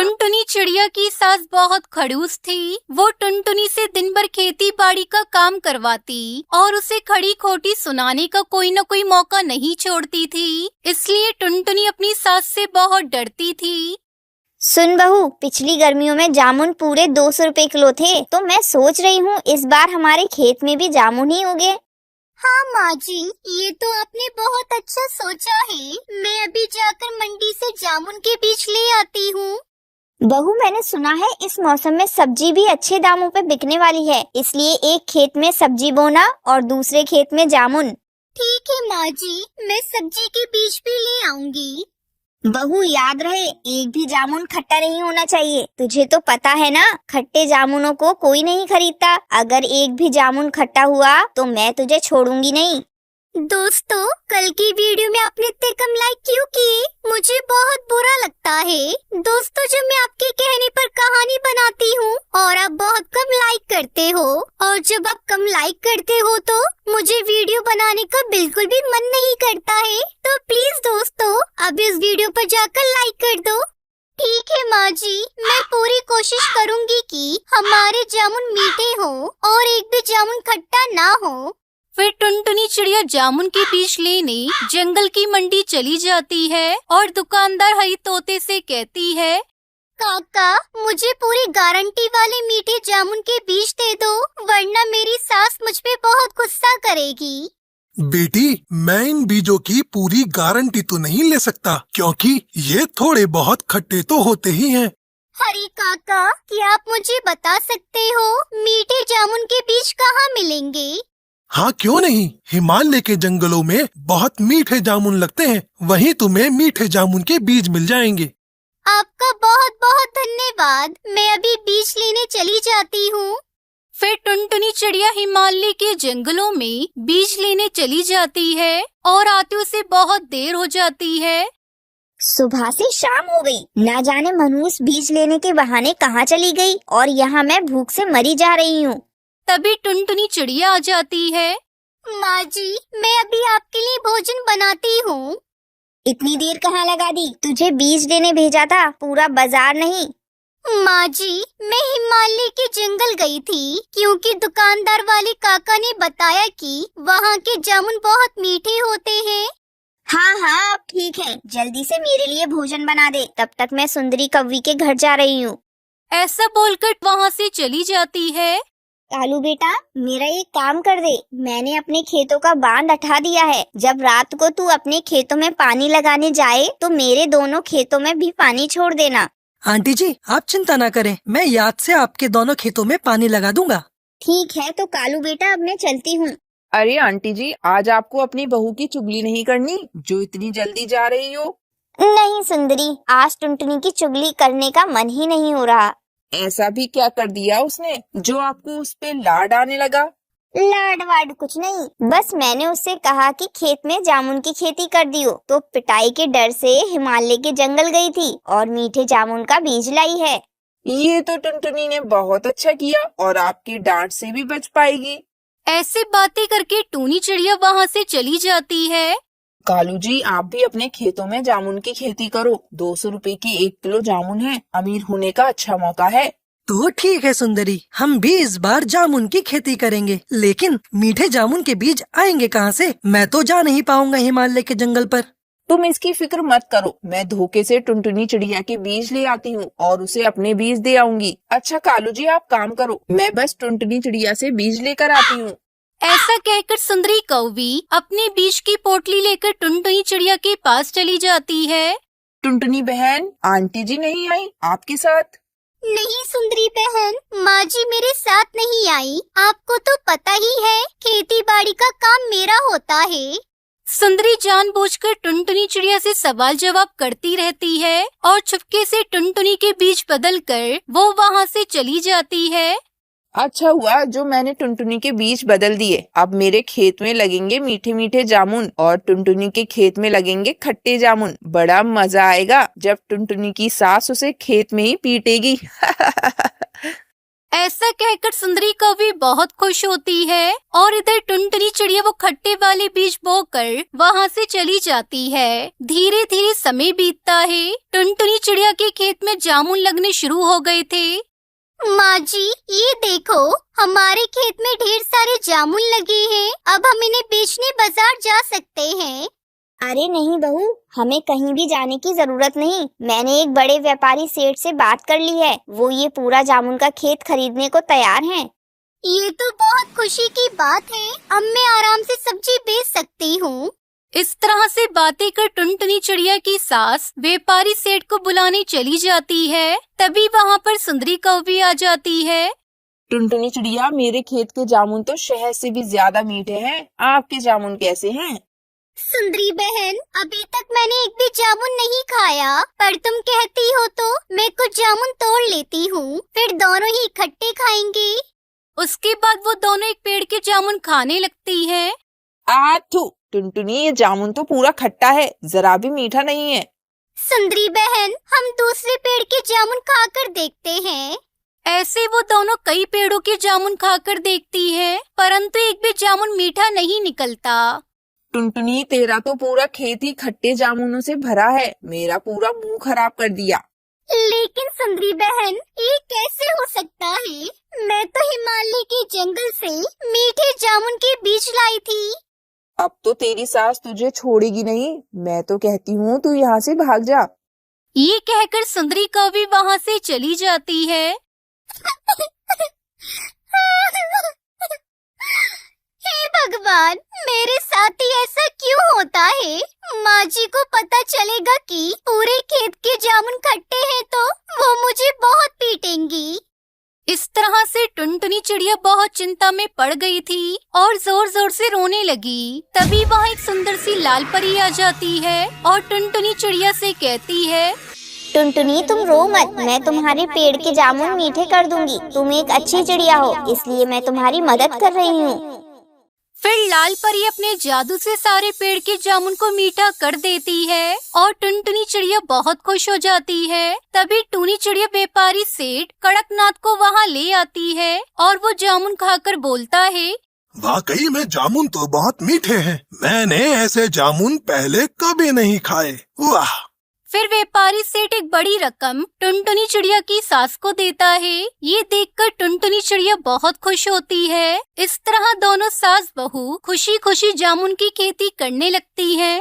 टुनटुनी चिड़िया की सास बहुत खड़ूस थी। वो टुनटुनी से दिन भर खेती बाड़ी का काम करवाती और उसे खड़ी खोटी सुनाने का कोई न कोई मौका नहीं छोड़ती थी। इसलिए टुनटुनी अपनी सास से बहुत डरती थी। सुन बहू, पिछली गर्मियों में जामुन पूरे 200 रुपए किलो थे, तो मैं सोच रही हूँ इस बार हमारे खेत में भी जामुन ही होंगे। हाँ माँ जी, ये तो आपने बहुत अच्छा सोचा है। मैं अभी जाकर मंडी से जामुन के बीज ले आती हूँ। बहू, मैंने सुना है इस मौसम में सब्जी भी अच्छे दामों पे बिकने वाली है, इसलिए एक खेत में सब्जी बोना और दूसरे खेत में जामुन। ठीक है माँ जी, मैं सब्जी के बीज भी ले आऊंगी। बहू, याद रहे एक भी जामुन खट्टा नहीं होना चाहिए। तुझे तो पता है ना, खट्टे जामुनों को कोई नहीं खरीदता। अगर एक भी जामुन खट्टा हुआ तो मैं तुझे छोड़ूंगी नहीं। दोस्तों, कल की वीडियो में आपने इतने कम लाइक क्यों किए? मुझे बहुत बुरा लगता है। दोस्तों, जब मैं आपके कहने पर कहानी बनाती हूँ और आप बहुत कम लाइक करते हो, और जब आप कम लाइक करते हो तो मुझे वीडियो बनाने का बिल्कुल भी मन नहीं करता है। तो प्लीज दोस्तों, अब इस वीडियो पर जाकर लाइक कर दो। ठीक है माँ जी, मैं पूरी कोशिश करूँगी कि हमारे जामुन मीठे हो और एक भी जामुन खट्टा ना हो। फिर टुनटुनी चिड़िया जामुन के बीज लेने जंगल की मंडी चली जाती है और दुकानदार हरी तोते से कहती है, काका, मुझे पूरी गारंटी वाले मीठे जामुन के बीज दे दो, वरना मेरी सास मुझ पे बहुत गुस्सा करेगी। बेटी, मैं इन बीजों की पूरी गारंटी तो नहीं ले सकता, क्योंकि ये थोड़े बहुत खट्टे तो होते ही हैं। हरी काका, क्या आप मुझे बता सकते हो मीठे जामुन के बीज कहाँ मिलेंगे? हाँ, क्यों नहीं। हिमालय के जंगलों में बहुत मीठे जामुन लगते हैं, वहीं तुम्हें मीठे जामुन के बीज मिल जाएंगे। आपका बहुत बहुत धन्यवाद। मैं अभी बीज लेने चली जाती हूँ। फिर टुनटुनी चिड़िया हिमालय के जंगलों में बीज लेने चली जाती है और आते उसे बहुत देर हो जाती है। सुबह से शाम हो गई, ना जाने मनहूस बीज लेने के बहाने कहाँ चली गई, और यहाँ मैं भूख से मरी जा रही हूँ। तभी टुनटुनी चिड़िया आ जाती है। माँ जी, मैं अभी आपके लिए भोजन बनाती हूँ। इतनी देर कहाँ लगा दी? तुझे बीज लेने भेजा था, पूरा बाजार नहीं। माँ जी, मैं हिमालय के जंगल गई थी, क्योंकि दुकानदार वाले काका ने बताया कि वहाँ के जामुन बहुत मीठे होते हैं। हाँ हाँ, अब ठीक है, जल्दी से मेरे लिए भोजन बना दे, तब तक मैं सुंदरी कौवी के घर जा रही हूँ। ऐसा बोलकर वहाँ से चली जाती है। कालू बेटा, मेरा एक काम कर दे। मैंने अपने खेतों का बांध हटा दिया है। जब रात को तू अपने खेतों में पानी लगाने जाए तो मेरे दोनों खेतों में भी पानी छोड़ देना। आंटी जी, आप चिंता ना करें, मैं याद से आपके दोनों खेतों में पानी लगा दूंगा। ठीक है, तो कालू बेटा अब मैं चलती हूँ। अरे आंटी जी, आज आपको अपनी बहू की चुगली नहीं करनी, जो इतनी जल्दी जा रही हो? नहीं सुंदरी, आज टुनटुनी की चुगली करने का मन ही नहीं हो रहा। ऐसा भी क्या कर दिया उसने जो आपको उस पे लाड आने लगा? लाड वाड कुछ नहीं, बस मैंने उससे कहा कि खेत में जामुन की खेती कर दियो, तो पिटाई के डर से हिमालय के जंगल गई थी और मीठे जामुन का बीज लाई है। ये तो टुनटुनी ने बहुत अच्छा किया और आपकी डांट से भी बच पाएगी। ऐसे बातें करके टूनी चिड़िया वहाँ से चली जाती है। कालू जी, आप भी अपने खेतों में जामुन की खेती करो। 200 रुपए की 1 किलो जामुन है, अमीर होने का अच्छा मौका है। तो ठीक है सुंदरी, हम भी इस बार जामुन की खेती करेंगे, लेकिन मीठे जामुन के बीज आएंगे कहाँ से? मैं तो जा नहीं पाऊंगा हिमालय के जंगल पर। तुम इसकी फिक्र मत करो, मैं धोखे से टुनटुनी चिड़िया के बीज ले आती हूँ और उसे अपने बीज दे आऊंगी। अच्छा कालू जी, आप काम करो, मैं बस टुनटुनी चिड़िया से बीज लेकर आती हूँ। ऐसा कहकर सुंदरी कौवी अपने बीज की पोटली लेकर टुनटुनी चिड़िया के पास चली जाती है। टुनटुनी बहन, आंटी जी नहीं आई आपके साथ? नहीं सुंदरी बहन, माँ जी मेरे साथ नहीं आई। आपको तो पता ही है, खेती बाड़ी का काम मेरा होता है। सुंदरी जानबूझकर टुनटुनी चिड़िया से सवाल जवाब करती रहती है और चुपके से टुनटुनी के बीज बदलकर वो वहाँ से चली जाती है। अच्छा हुआ जो मैंने टुनटुनी के बीज बदल दिए। अब मेरे खेत में लगेंगे मीठे मीठे जामुन और टुनटुनी के खेत में लगेंगे खट्टे जामुन। बड़ा मजा आएगा जब टुनटुनी की सास उसे खेत में ही पीटेगी। ऐसा कहकर सुंदरी कौवी बहुत खुश होती है और इधर टुनटुनी चिड़िया वो खट्टे वाले बीज बोकर वहाँ से चली जाती है। धीरे धीरे समय बीतता है। टुनटुनी चिड़िया के खेत में जामुन लगने शुरू हो गए थे। माँ जी, ये देखो, हमारे खेत में ढेर सारे जामुन लगे हैं। अब हम इन्हें बेचने बाजार जा सकते हैं। अरे नहीं बहू, हमें कहीं भी जाने की जरूरत नहीं। मैंने एक बड़े व्यापारी सेठ से बात कर ली है। वो ये पूरा जामुन का खेत खरीदने को तैयार हैं। ये तो बहुत खुशी की बात है। अब मैं आराम से सब्जी बेच सकती हूँ। इस तरह से बातें कर टुनटुनी चिड़िया की सास व्यापारी सेठ को बुलाने चली जाती है। तभी वहाँ पर सुंदरी कौवी आ जाती है। टुनटुनी चिड़िया, मेरे खेत के जामुन तो शहद से भी ज्यादा मीठे हैं। आपके जामुन कैसे हैं? सुंदरी बहन, अभी तक मैंने एक भी जामुन नहीं खाया, पर तुम कहती हो तो मैं कुछ जामुन तोड़ लेती हूँ, फिर दोनों ही इकट्ठे खाएंगे। उसके बाद वो दोनों एक पेड़ के जामुन खाने लगती हैं। आथू, टुनटुनी, ये जामुन तो पूरा खट्टा है, जरा भी मीठा नहीं है। सुंदरी बहन, हम दूसरे पेड़ के जामुन खाकर देखते हैं। ऐसे वो दोनों कई पेड़ों के जामुन खाकर देखती है, परंतु एक भी जामुन मीठा नहीं निकलता। टुनटुनी, तेरा तो पूरा खेत ही खट्टे जामुनों से भरा है। मेरा पूरा मुंह खराब कर दिया। लेकिन सुंदरी बहन, ये कैसे हो सकता है? मैं तो हिमालय के जंगल से मीठे जामुन के बीज लाई थी। अब तो तेरी सास तुझे छोड़ेगी नहीं। मैं तो कहती हूँ तू यहाँ से भाग जा। ये कहकर सुंदरी कौवी वहाँ से चली जाती है। हे भगवान, मेरे साथ ही ऐसा क्यों होता है? माँ जी को पता चलेगा कि पूरे खेत के जामुन खट्टे हैं तो वो मुझे बहुत पीटेंगी। इस तरह से टुनटुनी चिड़िया बहुत चिंता में पड़ गई थी और जोर जोर से रोने लगी। तभी वहाँ एक सुंदर सी लाल परी आ जाती है और टुनटुनी चिड़िया से कहती है, टुनटुनी, तुम रो मत, मैं तुम्हारे पेड़ के जामुन मीठे कर दूंगी। तुम एक अच्छी चिड़िया हो, इसलिए मैं तुम्हारी मदद कर रही हूँ। फिर लाल परी अपने जादू से सारे पेड़ के जामुन को मीठा कर देती है और टुनटुनी चिड़िया बहुत खुश हो जाती है। तभी टूनी चिड़िया व्यापारी सेठ कड़कनाथ को वहाँ ले आती है और वो जामुन खाकर बोलता है, वाकई में जामुन तो बहुत मीठे हैं। मैंने ऐसे जामुन पहले कभी नहीं खाए। वाह! फिर व्यापारी सेठ एक बड़ी रकम टुनटुनी चिड़िया की सास को देता है। ये देखकर टुनटुनी चिड़िया बहुत खुश होती है। इस तरह दोनों सास बहू खुशी खुशी जामुन की खेती करने लगती हैं।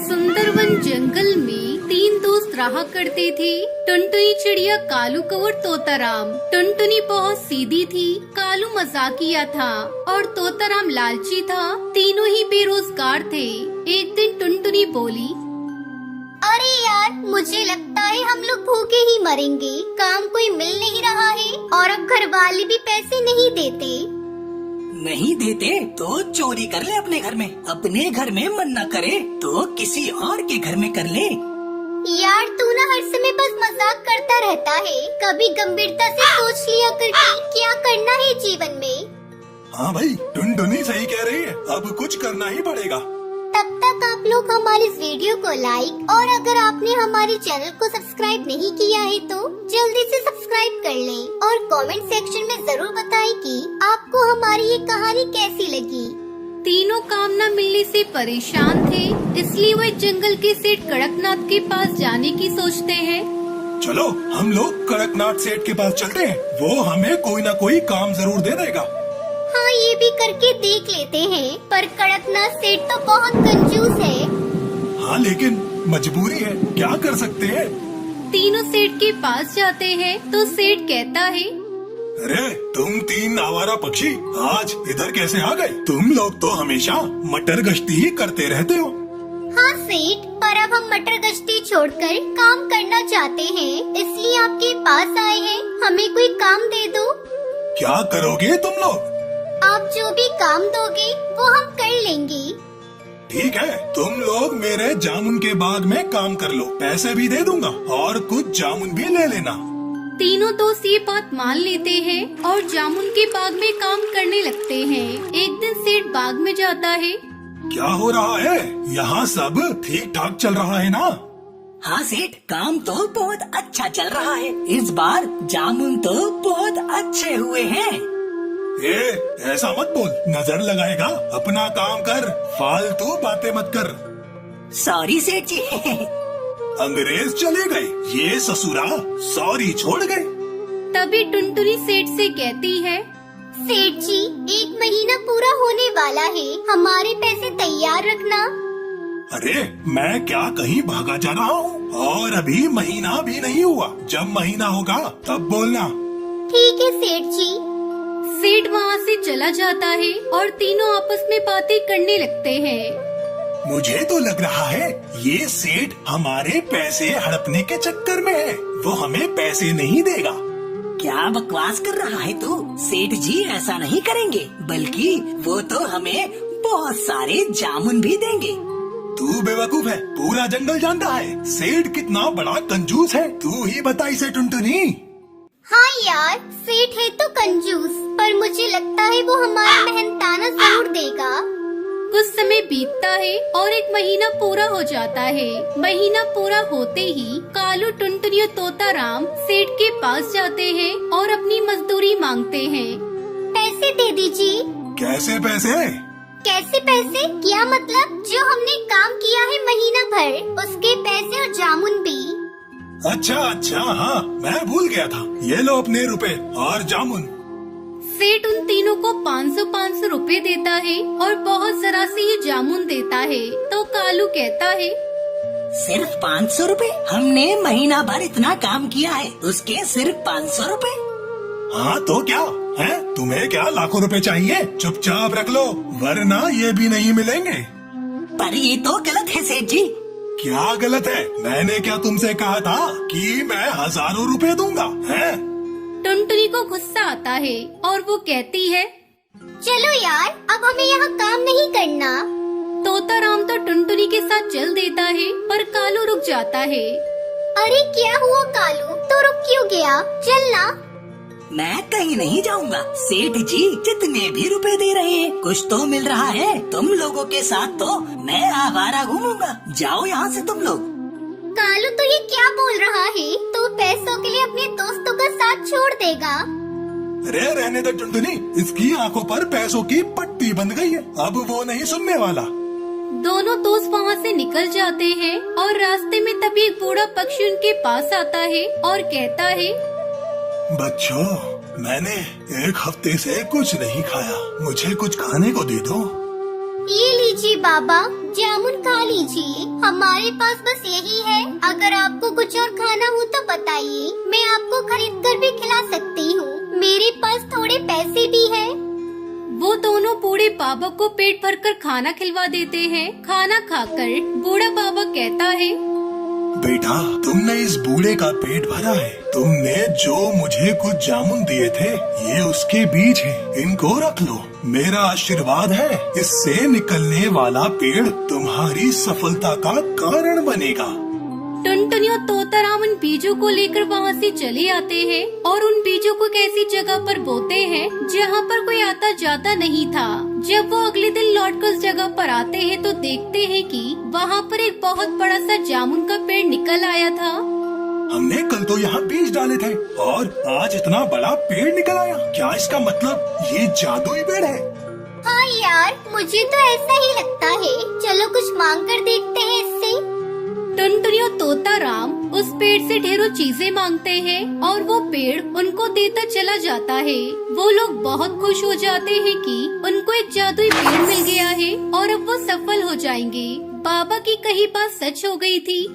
सुंदरवन जंगल में 3 दोस्त रहा करते थे, टुनटुनी चिड़िया, कालू कौआ, तोताराम। टुनटुनी बहुत सीधी थी, कालू मजाकिया था और तोताराम लालची था। तीनों ही बेरोजगार थे। एक दिन टुनटुनी बोली, अरे यार, मुझे लगता है हम लोग भूखे ही मरेंगे। काम कोई मिल नहीं रहा है और अब घर वाले भी पैसे नहीं देते। नहीं देते तो चोरी कर ले अपने घर में। अपने घर में मन न करे तो किसी और के घर में कर ले। यार, तू ना हर समय बस मजाक करता रहता है। कभी गंभीरता से सोच लिया कर कि क्या करना है जीवन में। हाँ भाई, टुनटुनी सही कह रही है, अब कुछ करना ही पड़ेगा। तब तक आप लोग हमारे इस वीडियो को लाइक और अगर आपने हमारे चैनल को सब्सक्राइब नहीं किया है तो जल्दी से सब्सक्राइब कर लें और कमेंट सेक्शन में जरूर बताएं कि आपको हमारी ये कहानी कैसी लगी। तीनों काम न मिलने से परेशान थे, इसलिए वो जंगल के सेठ कड़कनाथ के पास जाने की सोचते हैं। चलो हम लोग कड़कनाथ सेठ के पास चलते हैं, वो हमें कोई ना कोई काम जरूर दे देगा। हाँ, ये भी करके देख लेते हैं, पर कड़कनाथ सेठ तो बहुत कंजूस है। हाँ, लेकिन मजबूरी है, क्या कर सकते हैं। तीनों सेठ के पास जाते हैं तो सेठ कहता है, अरे तुम 3 आवारा पक्षी आज इधर कैसे आ गए? तुम लोग तो हमेशा मटर गश्ती ही करते रहते हो। हाँ सेठ, पर अब हम मटर गश्ती छोड़कर काम करना चाहते हैं, इसलिए आपके पास आए हैं। हमें कोई काम दे दो। क्या करोगे तुम लोग? आप जो भी काम दोगे वो हम कर लेंगे। ठीक है, तुम लोग मेरे जामुन के बाग में काम कर लो, पैसे भी दे दूंगा और कुछ जामुन भी ले लेना। तीनों दोस्त ये बात मान लेते हैं और जामुन के बाग में काम करने लगते हैं। एक दिन सेठ बाग में जाता है। क्या हो रहा है? यहाँ सब ठीक ठाक चल रहा है ना? हाँ सेठ, काम तो बहुत अच्छा चल रहा है। इस बार जामुन तो बहुत अच्छे हुए हैं। ऐसा मत बोल, नजर लगाएगा। अपना काम कर, फालतू बातें मत कर। सॉरी सेठ जी। अंग्रेज चले गए, ये ससुरा सॉरी छोड़ गए। तभी टुनटुनी सेठ से कहती है, सेठ जी, 1 महीना पूरा होने वाला है, हमारे पैसे तैयार रखना। अरे मैं क्या कहीं भागा जा रहा हूँ? और अभी महीना भी नहीं हुआ, जब महीना होगा तब बोलना। ठीक है सेठ जी। सेठ वहाँ से चला जाता है और तीनों आपस में बातें करने लगते हैं। मुझे तो लग रहा है ये सेठ हमारे पैसे हड़पने के चक्कर में है। वो हमें पैसे नहीं देगा। क्या बकवास कर रहा है तू? सेठ जी ऐसा नहीं करेंगे, बल्कि वो तो हमें बहुत सारे जामुन भी देंगे। तू बेवकूफ है, पूरा जंगल जानता है सेठ कितना बड़ा कंजूस है। तू ही बता इसे टुनटुनी। हाँ यार, सेठ है तो कंजूस, पर मुझे लगता है वो हमारा मेहनताना जरूर देगा। कुछ समय बीतता है और 1 महीना पूरा हो जाता है। महीना पूरा होते ही कालू, टुनटुनी और तोताराम सेठ के पास जाते हैं और अपनी मजदूरी मांगते हैं। पैसे दे दीजिए। कैसे पैसे? कैसे पैसे? क्या मतलब? जो हमने काम किया है महीना भर, उसके पैसे और जामुन भी। अच्छा हाँ, मैं भूल गया था। ये लो अपने रुपए और जामुन। सेठ उन तीनों को 500 रुपए देता है और बहुत जरा से ये जामुन देता है। तो कालू कहता है, सिर्फ 500 रुपए? हमने महीना भर इतना काम किया है, उसके सिर्फ 500 रुपए? हाँ तो क्या है? तुम्हें क्या लाखों रुपए चाहिए? चुपचाप रख लो, वरना ये भी नहीं मिलेंगे। पर ये तो गलत है सेठ जी। क्या गलत है? मैंने क्या तुमसे कहा था कि मैं हजारों रुपए दूंगा? है? टुनटुनी को गुस्सा आता है और वो कहती है, चलो यार, अब हमें यहाँ काम नहीं करना। तोताराम तो टुनटुनी के साथ चल देता है, पर कालू रुक जाता है। अरे क्या हुआ कालू, तो रुक क्यों गया? चलना। मैं कहीं नहीं जाऊंगा। सेठ जी जितने भी रुपए दे रहे हैं, कुछ तो मिल रहा है। तुम लोगों के साथ तो मैं आवारा घूमूंगा। जाओ यहाँ से तुम लोग। कालू तो ये क्या बोल रहा है? तो पैसों के लिए अपने दोस्तों का साथ छोड़ देगा? अरे रहने दे टुनटुनी, इसकी आंखों पर पैसों की पट्टी बंध गई है, अब वो नहीं सुनने वाला। दोनों दोस्त वहाँ से निकल जाते हैं और रास्ते में तभी एक बूढ़ा पक्षी उनके पास आता है और कहता है, बच्चों, मैंने 1 हफ्ते से कुछ नहीं खाया, मुझे कुछ खाने को दे दो। ये लीजिए बाबा, जामुन खा लीजिए, हमारे पास बस यही है। अगर आपको कुछ और खाना हो तो बताइए, मैं आपको खरीद कर भी खिला सकती हूँ। मेरे पास थोड़े पैसे भी हैं। वो दोनों बूढ़े बाबा को पेट भरकर खाना खिलवा देते हैं। खाना खाकर बूढ़ा बाबा कहता है, बेटा, तुमने इस बूढ़े का पेट भरा है। तुमने जो मुझे कुछ जामुन दिए थे, ये उसके बीज हैं। इनको रख लो, मेरा आशीर्वाद है। इससे निकलने वाला पेड़ तुम्हारी सफलता का कारण बनेगा। टुनटुनी और तोताराम उन बीजों को लेकर वहाँ से चले आते हैं और उन बीजों को एक ऐसी जगह पर बोते हैं जहाँ पर कोई आता जाता नहीं था। जब वो अगले दिन लौटकर उस जगह पर आते हैं तो देखते हैं कि वहाँ पर एक बहुत बड़ा सा जामुन का पेड़ निकल आया था। हमने कल तो यहाँ बीज डाले थे और आज इतना बड़ा पेड़ निकल आया। क्या इसका मतलब ये जादुई पेड़ है? हाँ यार, मुझे तो ऐसा ही लगता है। चलो कुछ मांग कर देखते हैं इससे। टुनटुनी और तोताराम उस पेड़ से ढेरों चीजें मांगते हैं और वो पेड़ उनको देता चला जाता है। वो लोग बहुत खुश हो जाते हैं कि उनको एक जादुई पेड़ मिल गया है और अब वो सफल हो जाएंगे। बाबा की कही बात सच हो गई थी।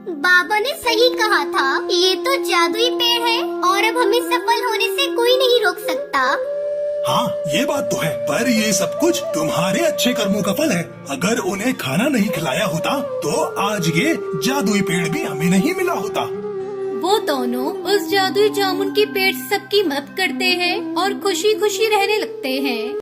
बाबा ने सही कहा था, ये तो जादुई पेड़ है और अब हमें सफल होने से कोई नहीं रोक सकता। हाँ, ये बात तो है, पर ये सब कुछ तुम्हारे अच्छे कर्मों का फल है। अगर उन्हें खाना नहीं खिलाया होता तो आज ये जादुई पेड़ भी हमें नहीं मिला होता। वो दोनों उस जादुई जामुन के पेड़ से सबकी मदद करते हैं और खुशी खुशी रहने लगते हैं।